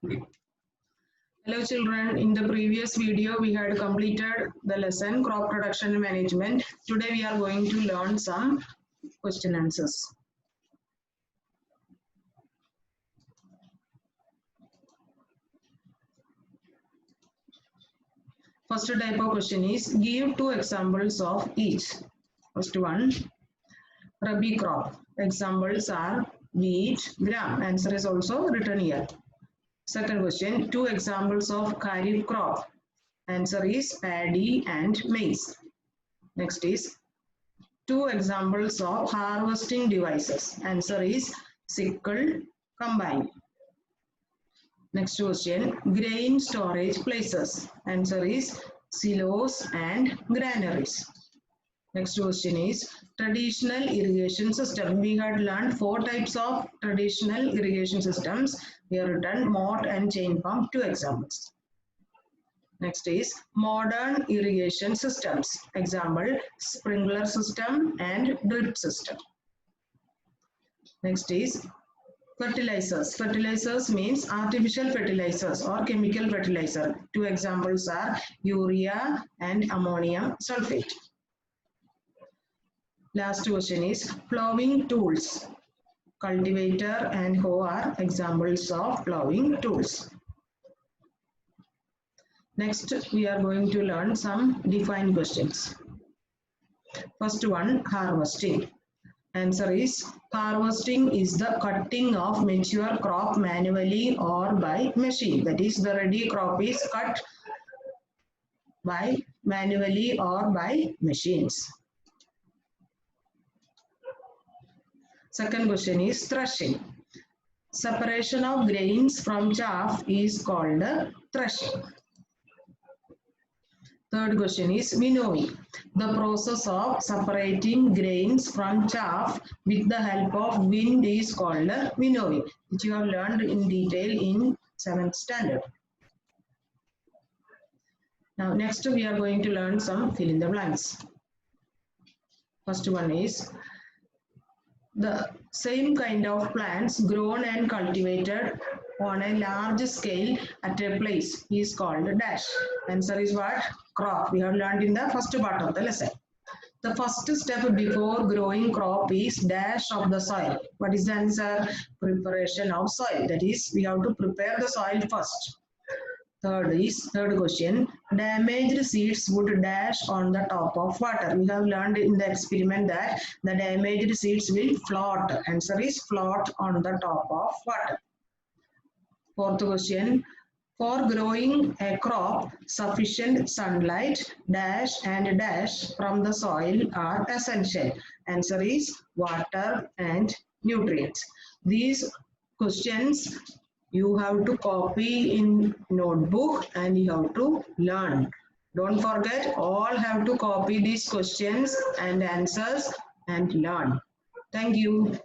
Hello children, in the previous video we had completed the lesson crop production management. Today we are going to learn some question answers. First type of question is give two examples of each. First one, Rabi crop. Examples are wheat, gram. Answer is also written here. Second question, two examples of Kharif crop. Answer is paddy and maize. Next is two examples of harvesting devices. Answer is sickle, combine. Next question, grain storage places. Answer is silos and granaries. Next question is traditional irrigation system. We had learned four types of traditional irrigation systems. We have written motte and chain pump, two examples. Next is modern irrigation systems. Example, sprinkler system and drip system. Next is fertilizers. Fertilizers means artificial fertilizers or chemical fertilizer. Two examples are urea and ammonium sulfate. Last question is plowing tools. Cultivator and hoe are examples of plowing tools. Next, we are going to learn some defined questions. First one, harvesting. Answer is harvesting is the cutting of mature crop manually or by machine. That is, the ready crop is cut by manually or by machines. Second question is threshing. Separation of grains from chaff is called threshing. Third question is winnowing. The process of separating grains from chaff with the help of wind is called winnowing, which you have learned in detail in 7th standard. Now next we are going to learn some fill in the blanks. First one is the same kind of plants grown and cultivated on a large scale at a place is called dash. Answer is what? Crop. We have learned in the first part of the lesson. The first step before growing crop is dash of the soil. What is the answer? Preparation of soil. That is, we have to prepare the soil first. Third question, damaged seeds would dash on the top of water. We have learned in the experiment that the damaged seeds will float. Answer is float on the top of water. Fourth question, for growing a crop, sufficient sunlight, dash and dash from the soil are essential. Answer is water and nutrients. These questions you have to copy in notebook and you have to learn. Don't forget, all have to copy these questions and answers and learn. Thank you.